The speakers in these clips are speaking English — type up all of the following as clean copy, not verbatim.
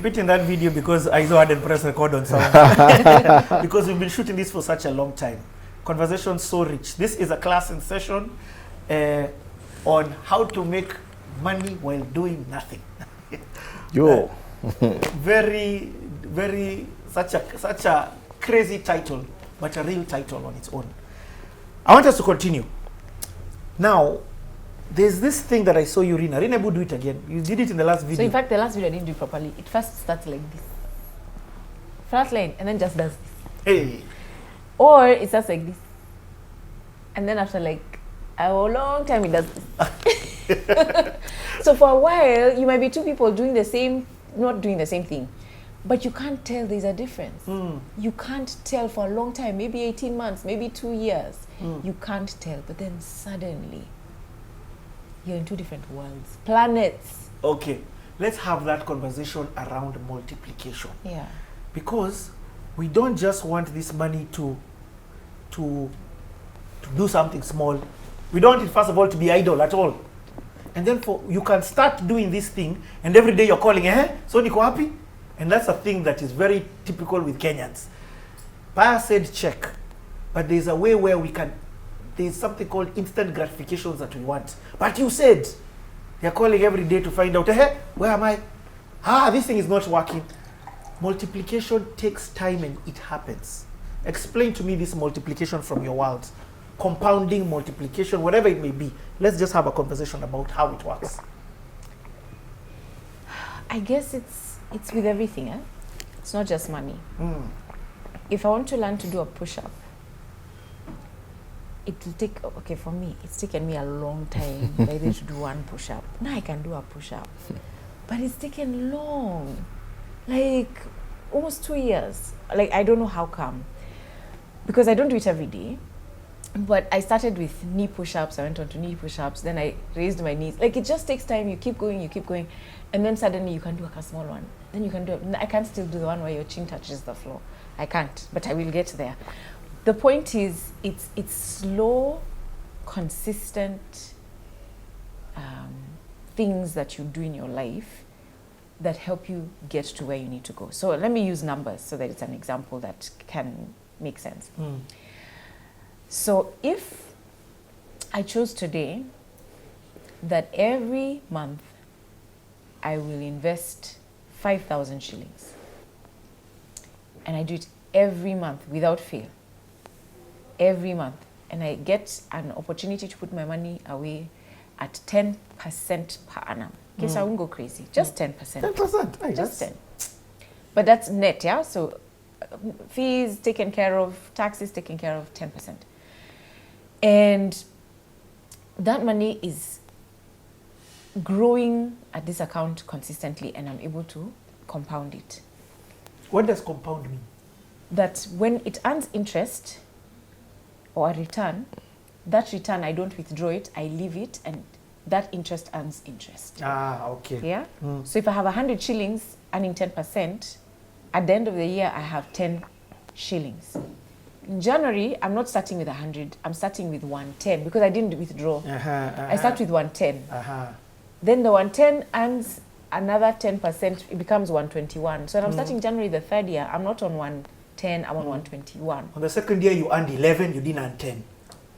repeating that video because I hadn't pressed record on sound. Because we've been shooting this for such a long time. Conversation so rich. This is a class in session on how to make money while doing nothing. Yo. Very, very, such a crazy title, but a real title on its own. I want us to continue. Now, there's this thing that I saw you, Rina. Rina, do it again. You did it in the last video. So in fact, the last video I didn't do it properly. It first starts like this. First line, and then just does this. Hey. Or it starts like this. And then after like a long time, it does this. So for a while, you might be two people doing the same, not doing the same thing. But you can't tell there's a difference. You can't tell for a long time, maybe 18 months, maybe 2 years. You can't tell. But then suddenly, you're in two different worlds, planets. Okay, let's have that conversation around multiplication. Yeah. Because we don't just want this money to do something small. We don't want it, first of all, to be idle at all. And then you can start doing this thing, and every day you're calling, so niko happy? And that's a thing that is very typical with Kenyans. Pius said check, but there's a way where there's something called instant gratifications that we want. But you said, you're calling every day to find out, where am I? This thing is not working. Multiplication takes time and it happens. Explain to me this multiplication from your world. Compounding, multiplication, whatever it may be. Let's just have a conversation about how it works. I guess it's with everything. It's not just money. If I want to learn to do a push-up, it will take, okay, for me, it's taken me a long time maybe to do one push-up. Now I can do a push-up. But it's taken long, like almost 2 years. Like, I don't know how come. Because I don't do it every day. But I started with knee push-ups, I went on to knee push-ups, then I raised my knees. Like, it just takes time, you keep going, and then suddenly you can do a small one. Then you can do, I can't still do the one where your chin touches the floor. I can't, but I will get there. The point is, it's slow, consistent things that you do in your life that help you get to where you need to go. So let me use numbers so that it's an example that can make sense. So if I chose today that every month I will invest 5,000 shillings, and I do it every month without fail, every month, and I get an opportunity to put my money away at 10% per annum. Okay, so I won't go crazy, just 10%. 10%, just 10. But that's net, yeah? So fees taken care of, taxes taken care of, 10%. And that money is growing at this account consistently, and I'm able to compound it. What does compound mean? That when it earns interest or a return, that return, I don't withdraw it, I leave it, and that interest earns interest. Okay. Yeah? So if I have 100 shillings earning 10%, at the end of the year, I have 10 shillings. In January, I'm not starting with 100, I'm starting with 110 because I didn't withdraw. I start with 110. Then the 110 earns another 10%, it becomes 121. So when I'm starting January the third year, I'm not on 110, I'm on 121. On the second year, you earned 11, you didn't earn 10.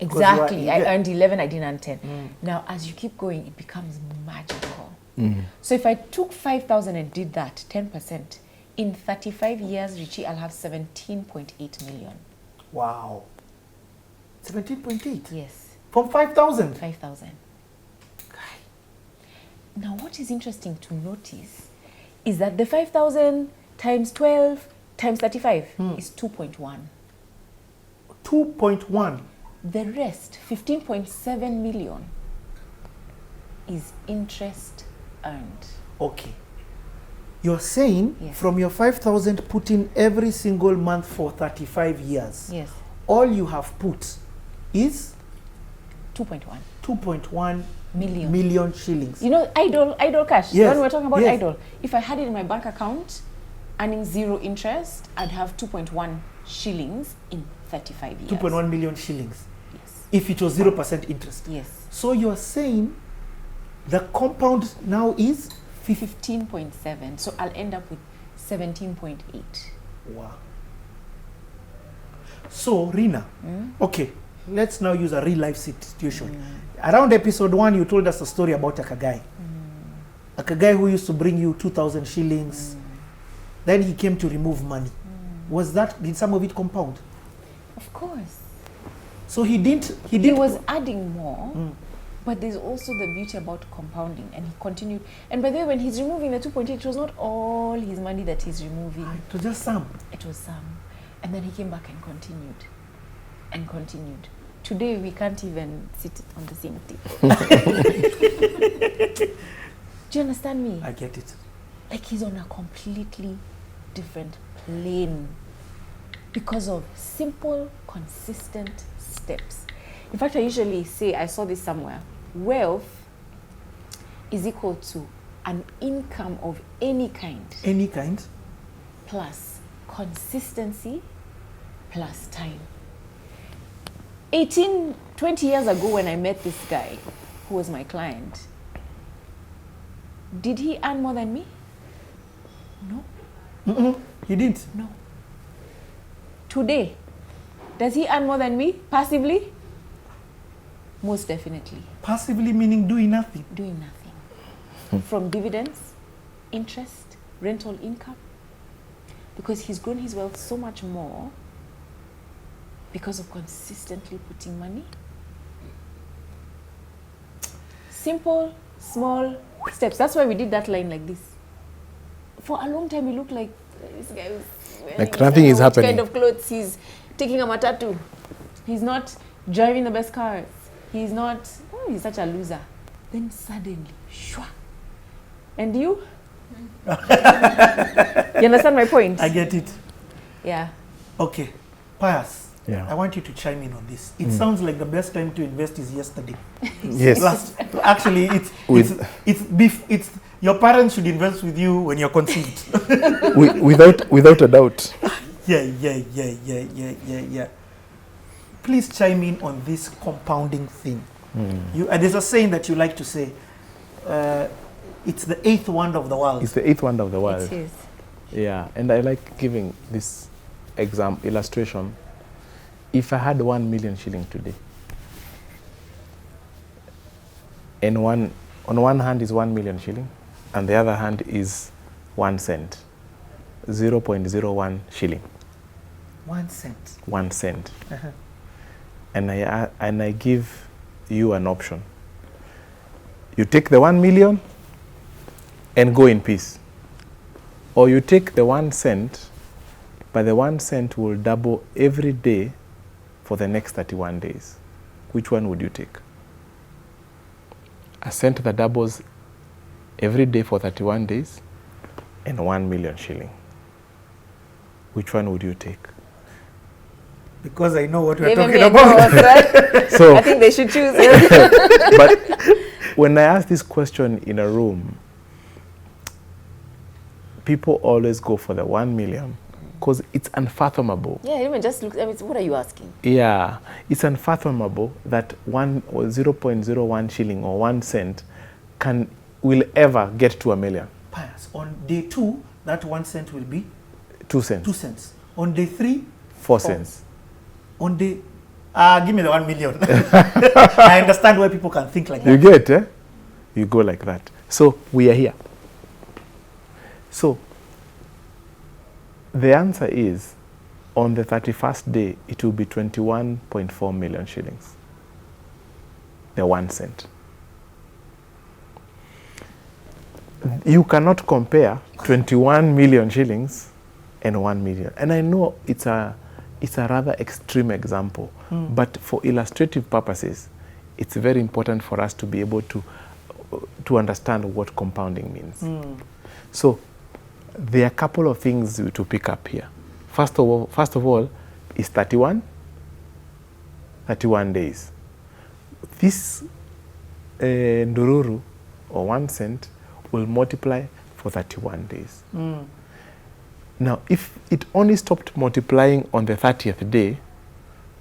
Exactly, I earned 11, I didn't earn 10. Now, as you keep going, it becomes magical. So if I took 5,000 and did that, 10%, in 35 years, Richie, I'll have 17.8 million. Wow. 17.8? Yes. From 5,000? 5,000. Now, what is interesting to notice is that the 5,000 times 12 times 35 is 2.1. 2.1? The rest, 15.7 million, is interest earned. Okay. You're saying from your 5,000 put in every single month for 35 years, all you have put is 2.1 million shillings. You know, idle cash. Yes. When we're talking about idle, if I had it in my bank account earning 0 interest, I'd have 2.1 shillings in 35 years. 2.1 million shillings. Yes. If it was 0% interest. Yes. So you're saying the compound now is 15.7. So I'll end up with 17.8. Wow. So, Rina, okay, let's now use a real life situation. Around episode 1, you told us a story about a Kagai. A Kagai who used to bring you 2,000 shillings. Then he came to remove money. Did some of it compound? Of course. So he He was adding more, but there's also the beauty about compounding, and he continued. And by the way, when he's removing the 2.8, it was not all his money that he's removing. It was just some. It was some. And then he came back and continued. And continued. Today, we can't even sit on the same table. Do you understand me? I get it. Like he's on a completely different plane because of simple, consistent steps. In fact, I usually say, I saw this somewhere, wealth is equal to an income of any kind. Any kind? Plus consistency plus time. 20 years ago when I met this guy, who was my client, did he earn more than me? No. He didn't? No. Today, does he earn more than me passively? Most definitely. Passively meaning doing nothing? Doing nothing. From dividends, interest, rental income. Because he's grown his wealth so much more because of consistently putting money. Simple, small steps. That's why we did that line like this. For a long time, he looked like this guy was wearing like nothing is happening. Kind of clothes. He's taking a matatu. He's not driving the best cars. He's not. Oh, he's such a loser. Then suddenly, shwa. And you? You understand my point? I get it. Yeah. Okay. Pius, Yeah. I want you to chime in on this. It sounds like the best time to invest is yesterday. Yes. Actually, it's your parents should invest with you when you're conceived. without a doubt. Yeah. Please chime in on this compounding thing. There's a saying that you like to say, it's the 8th wonder of the world. It's the 8th wonder of the world. It is. Yeah, and I like giving this illustration. If I had 1 million shilling today, and on one hand is 1 million shilling, and the other hand is 1 cent, 0.01 shilling. 1 cent. 1 cent. And I give you an option. You take the 1 million and go in peace. Or you take the 1 cent, but the 1 cent will double every day for the next 31 days. Which one would you take? A cent that doubles every day for 31 days and 1 million shilling. Which one would you take? Because I know what we're Even talking me, I know about. what's right. So, I think they should choose. but when I ask this question in a room, people always go for the 1 million because it's unfathomable. Yeah, even just look. I mean, what are you asking? Yeah, it's unfathomable that 1 or 0.01 shilling or 1 cent will ever get to 1 million. Pius, on day 2, that 1 cent will be 2 cents. 2 cents. On day 3, 4 cents. On day, give me the 1 million. I understand why people can think like that. You get, eh? You go like that. So we are here. So the answer is, on the 31st day, it will be 21.4 million shillings. The 1 cent. You cannot compare 21 million shillings and 1 million. And I know it's a rather extreme example, but for illustrative purposes, it's very important for us to be able to understand what compounding means. So there are a couple of things to pick up here. First of all, is 31 days. This ndururu, or 1 cent, will multiply for 31 days. Now, if it only stopped multiplying on the 30th day,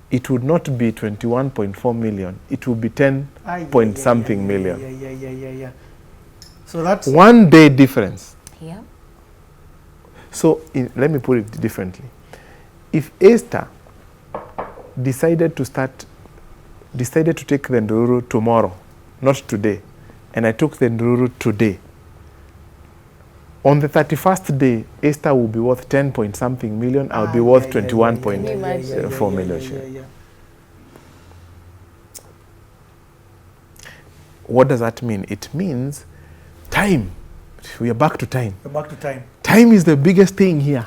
it would not be 21.4 million. It would be 10 point something million. So that's 1 day difference. Yeah. So let me put it differently. If Esther decided to take the Ndururu tomorrow, not today, and I took the Ndururu today, on the 31st day, Esther will be worth 10 point something million. I'll be worth 21.4 million. What does that mean? It means time. We are back to time. We're back to time. Time is the biggest thing here.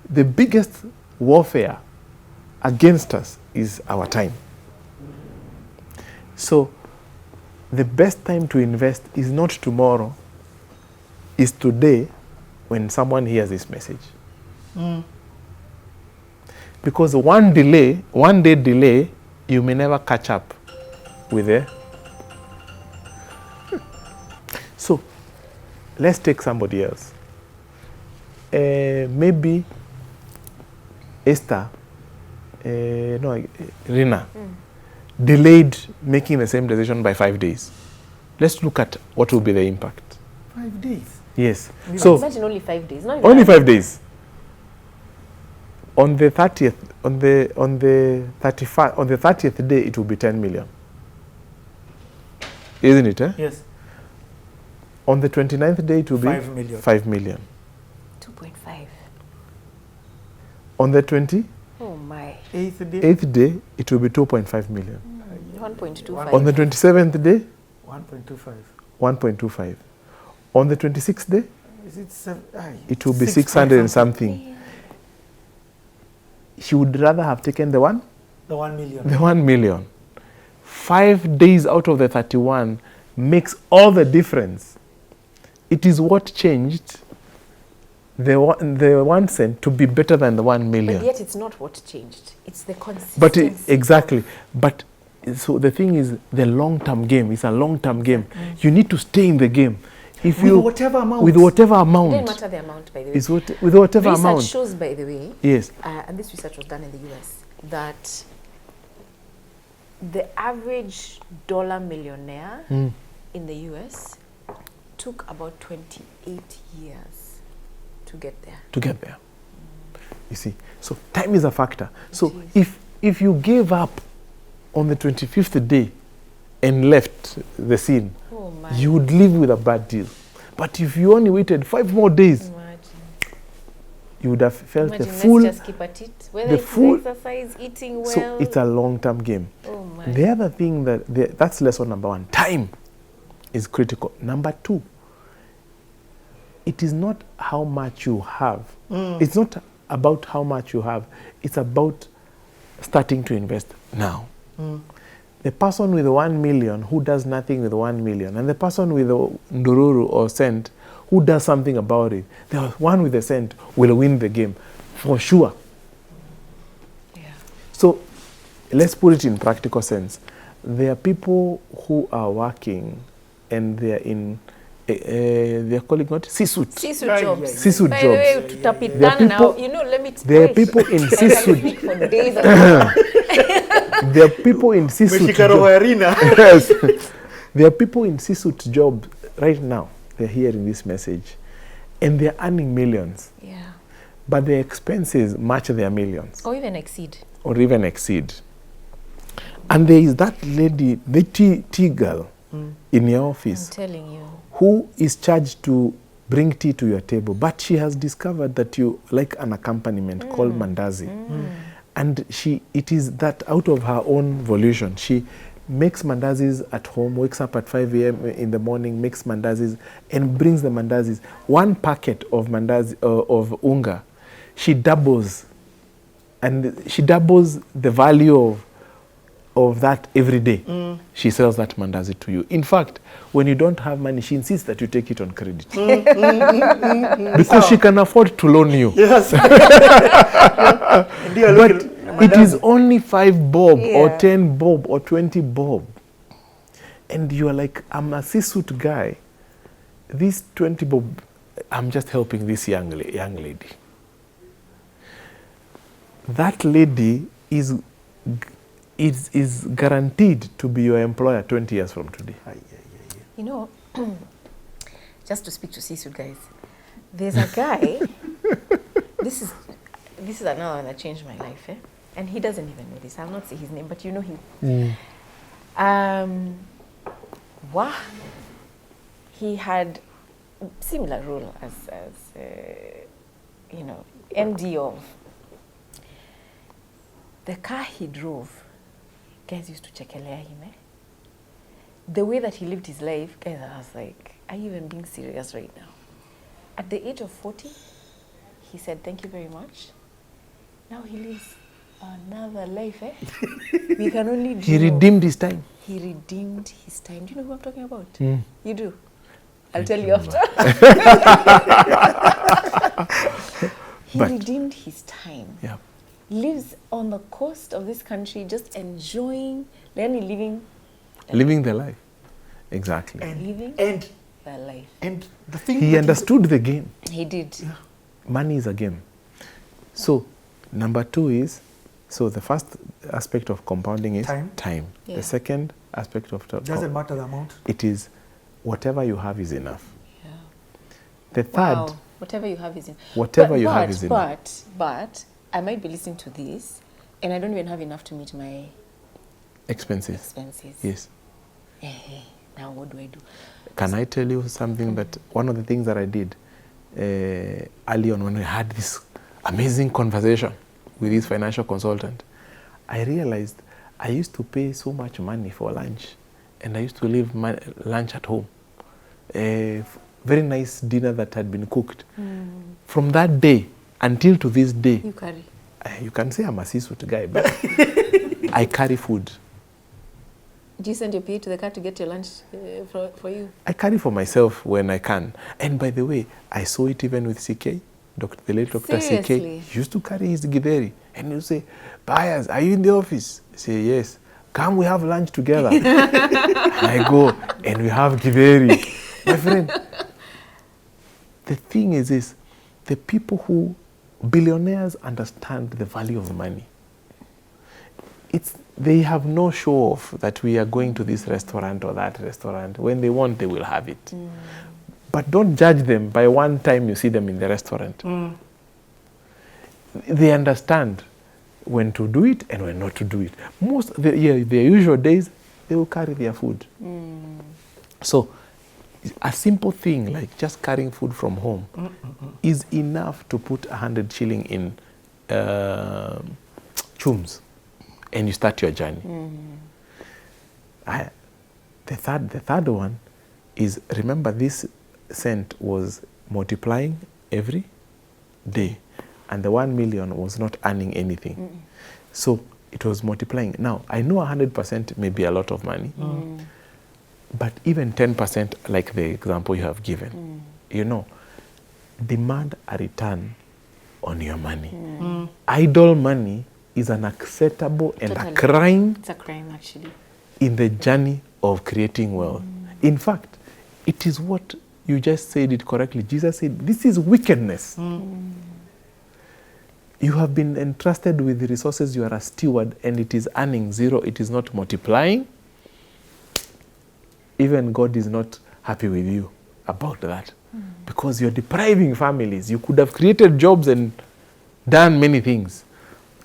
The biggest warfare against us is our time. So the best time to invest is not tomorrow, is today when someone hears this message. Because one day delay, you may never catch up with it. So let's take somebody else. Maybe Esther, Rina, delayed making the same decision by 5 days. Let's look at what will be the impact. 5 days? Yes. So imagine only 5 days. Not only 5 days. On the 30th, on the 30th day, it will be 10 million. Isn't it? Eh? Yes. On the 29th day, it will 5 be million. 5 million. 2.5. On the 28th Oh my. day, it will be 2.5 million. 1.25. On the 27th day, 1.25. 1.25. On the 26th day, Is it it will be 600 and something. She would rather have taken the 1 million. The 1 million. 5 days out of the 31 makes all the difference. It is what changed the 1 cent to be better than the 1 million. But yet it's not what changed. It's the consistency. But exactly. But so the thing is, the long-term game. It's a long-term game. You need to stay in the game. If with whatever amount. With whatever amount. It doesn't matter the amount, by the way. With whatever research amount. Research shows, by the way, yes, and this research was done in the US, that the average dollar millionaire in the US took about 28 years to get there. You see, so time is a factor. So if you gave up on the 25th day and left the scene, you would live with a bad deal. But if you only waited 5 more days, you would have felt the full. Let's just keep at it. Whether it's exercise, eating well. So it's a long-term game. Oh my. The other thing that's lesson number 1. Time is critical. Number 2, it is not how much you have. It's not about how much you have. It's about starting to invest now. The person with 1 million who does nothing with 1 million, and the person with a ndururu or cent who does something about it, the one with the cent will win the game for sure. Yeah. So let's put it in practical sense. There are people who are working and they are in they are calling what? C-suite. jobs. C-suite By jobs. the way, to tap it down now, let me there are people in C-suite. for days. There are people in C-suite Yes. There are people in C-suite jobs right now. They're hearing this message, and they're earning millions. Yeah. But their expenses match their millions. Or even exceed. And there is that lady, the tea girl in your office. I'm telling you. Who is charged to bring tea to your table, but she has discovered that you like an accompaniment called mandazi. And it is that out of her own volition. She makes mandazis at home, wakes up at 5 a.m. in the morning, makes mandazis, and brings the mandazis. 1 packet of mandazi, of unga, she doubles. And she doubles the value of that every day. She sells that mandazi to you. In fact, when you don't have money, she insists that you take it on credit. Because she can afford to loan you. Yes. But it is only 5 bob or 10 bob or 20 bob. And you are like, I'm a C-suite guy. This 20 bob, I'm just helping this young lady. That lady is guaranteed to be your employer 20 years from today. Just to speak to C-suite guys, there's a guy This is another one that changed my life, eh? And he doesn't even know this. I'll not say his name, but you know him. Wow. He had similar role as you know, MD of the car he drove. Guys used to chekelea him, eh? The way that he lived his life, guys, I was like, are you even being serious right now? At the age of 40, he said, thank you very much. Now he lives another life, eh? We can only dream. He redeemed his time. He redeemed his time. Do you know who I'm talking about? You do? I'll I tell you do after. He But- redeemed his time. Yeah. Lives on the coast of this country, just enjoying, living Living the life. Exactly. living And the life. and the thing He that understood the game. He did. Money is a game. So, number 2 is, so the first aspect of compounding is Time. Yeah. The second aspect of doesn't matter the amount. it is whatever you have is enough. Yeah. The third, Wow. Whatever you have is in. whatever you have is enough. But I might be listening to this, and I don't even have enough to meet my Expenses. expenses. Yes. Now what do I do? Can I tell you something that one of the things that I did early on when I had this amazing conversation with this financial consultant, I realized I used to pay so much money for lunch, and I used to leave my lunch at home. A very nice dinner that had been cooked. From that day until to this day, You carry. you can say I'm a seafood guy, but I carry food. Do you send your PA to the car to get your lunch for you? I carry for myself when I can. And by the way, I saw it even with CK, the late Dr. CK. Seriously? He used to carry his githeri. And he'll say, Pius, are you in the office? I say, yes. Come, we have lunch together. I go, and we have githeri. My friend, the thing is this, the people who, billionaires understand the value of money. They have no show off that we are going to this restaurant or that restaurant. When they want, they will have it. But don't judge them by one time you see them in the restaurant. They understand when to do it and when not to do it. Their usual days, they will carry their food. So a simple thing like just carrying food from home is enough to put 100 shilling in chums, and you start your journey. The third one is, remember, this cent was multiplying every day, and the 1 million was not earning anything. So it was multiplying. Now, I know 100% may be a lot of money, but even 10%, like the example you have given, you know, demand a return on your money. Idle money is an acceptable and a crime. It's a crime, actually. In the journey of creating wealth. In fact, it is what you just said it correctly. Jesus said, this is wickedness. You have been entrusted with the resources, you are a steward, and it is earning zero, it is not multiplying. Even God is not happy with you about that. Because you're depriving families. You could have created jobs and done many things.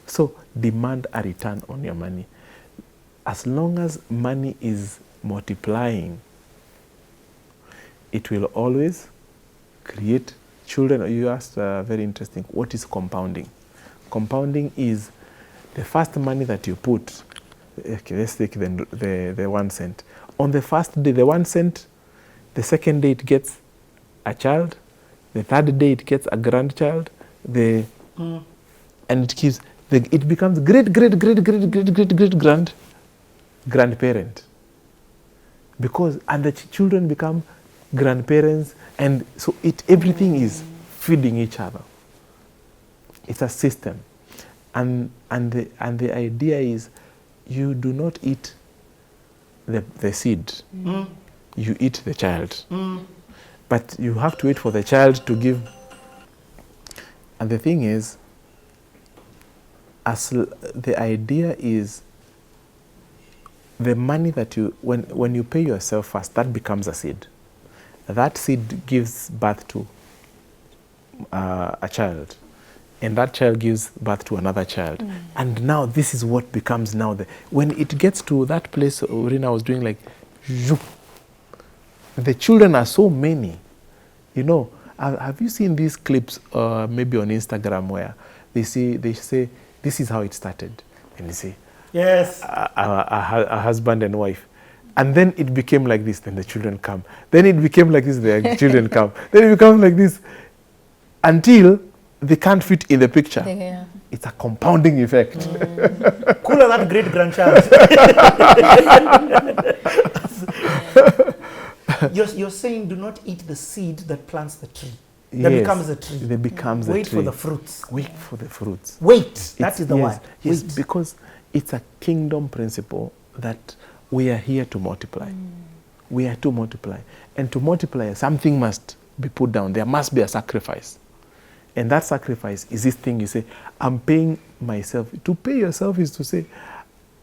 So demand a return on your money. As long as money is multiplying, it will always create children. You asked very interesting, what is compounding? Compounding is the first money that you put. Okay, let's take the 1 cent. On the first day, the 1 cent, the second day it gets a child, the third day it gets a grandchild, and it keeps, it becomes great grandparent. Because, and the children become grandparents, and so everything is feeding each other. It's a system. And the idea is, you do not eat the seed. You eat the child. But you have to wait for the child to give. And the thing is, the idea is, the money that you, when you pay yourself first, that becomes a seed. That seed gives birth to a child, and that child gives birth to another child, and now this is what becomes now when it gets to that place Rina was doing, like, zoop, the children are so many. You know, have you seen these clips maybe on Instagram where they say this is how it started, and they say Yes. a husband and wife, and then it became like this, then the children come, then it became like this, the children come, then it becomes like this, until they can't fit in the picture. Yeah. It's a compounding effect. Cooler than great grandchild. You're saying do not eat the seed that plants the tree. That Yes, becomes a tree. that becomes a Wait tree. for the fruits. Wait for the fruits. Wait. That It's- is the yes, word. Yes, Wait. because it's a kingdom principle that we are here to multiply. We are to multiply. And to multiply, something must be put down. There must be a sacrifice. And that sacrifice is this thing you say, I'm paying myself. To pay yourself is to say,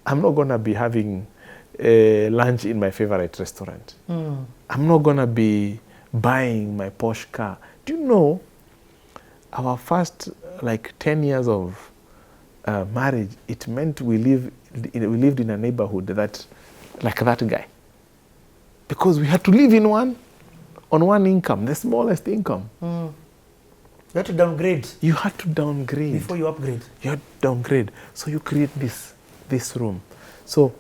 I'm not going to be having lunch in my favorite restaurant. I'm not going to be buying my Porsche car. Do you know, our first 10 years of marriage, it meant we lived in a neighborhood that, like that guy. Because we had to live on one income, the smallest income. You have to downgrade You had to downgrade. before you upgrade. You had to downgrade. So you create this room. So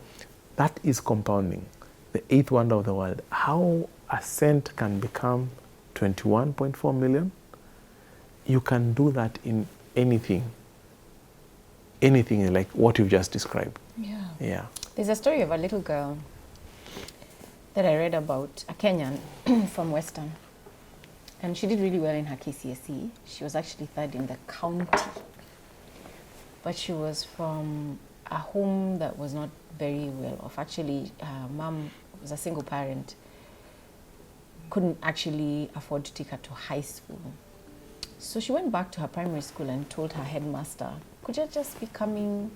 that is compounding. The eighth wonder of the world. How a cent can become 21.4 million. You can do that in anything. Anything like what you've just described. Yeah. Yeah. There's a story of a little girl that I read about, a Kenyan from Western. And she did really well in her KCSE. She was actually third in the county. But she was from a home that was not very well off. Actually, her mom was a single parent, couldn't actually afford to take her to high school. So she went back to her primary school and told her headmaster, could you just be coming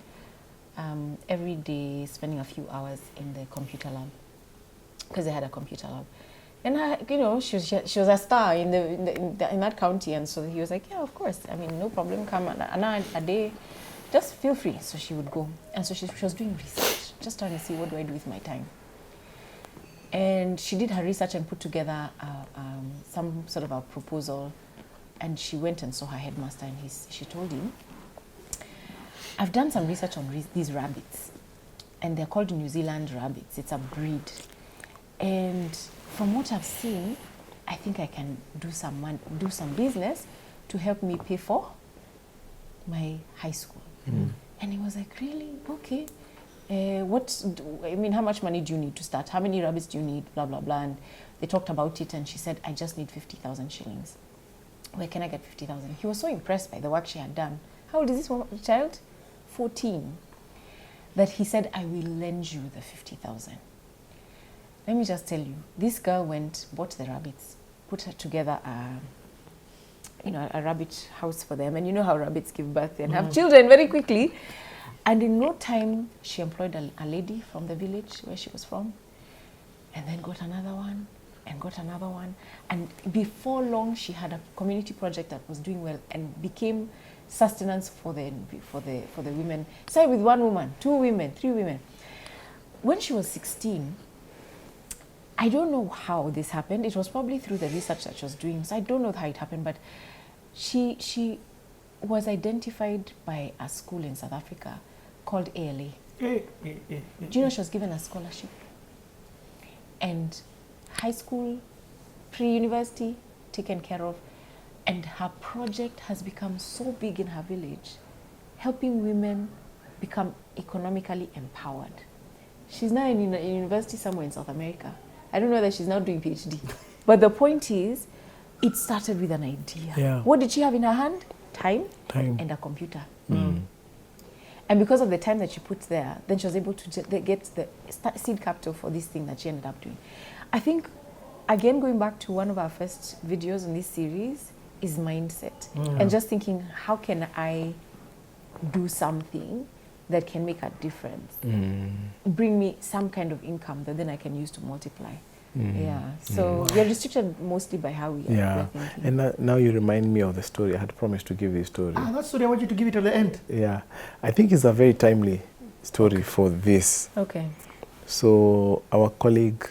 every day, spending a few hours in the computer lab? Because they had a computer lab. And she was a star in that county, and so he was like, yeah, of course. I mean, no problem. Come an hour a day, just feel free. So she would go, and so she was doing research, just trying to see what do I do with my time. And she did her research and put together some sort of a proposal. And she went and saw her headmaster, and she told him, I've done some research on these rabbits, and they're called New Zealand rabbits. It's a breed. And from what I've seen, I think I can do some business to help me pay for my high school. And he was like, really? Okay. How much money do you need to start? How many rabbits do you need? Blah, blah, blah. And they talked about it, and she said, I just need 50,000 shillings. Where can I get 50,000? He was so impressed by the work she had done. How old is this child? 14. That he said, I will lend you the 50,000. Let me just tell you, this girl bought the rabbits, put together a rabbit house for them. And you know how rabbits give birth and have children very quickly. And in no time, she employed a lady from the village where she was from, and then got another one, and got another one. And before long, she had a community project that was doing well and became sustenance for the women. Started with one woman, 2 women, 3 women. When she was 16, I don't know how this happened. It was probably through the research that she was doing. So I don't know how it happened, but she was identified by a school in South Africa called ALA. Do you know she was given a scholarship? And high school, pre-university, taken care of. And her project has become so big in her village, helping women become economically empowered. She's now in a university somewhere in South America. I don't know that she's now doing PhD. But the point is, it started with an idea. Yeah. What did she have in her hand? Time. And a computer. And because of the time that she put there, then she was able to get the seed capital for this thing that she ended up doing. I think, again, going back to one of our first videos in this series, is mindset. And just thinking, how can I do something that can make a difference? Bring me some kind of income that then I can use to multiply. Yeah. So we are restricted mostly by how we are thinking. And now you remind me of the story. I had promised to give this story. That story, I want you to give it at the end. Yeah. I think it's a very timely story for this. Okay. So our colleague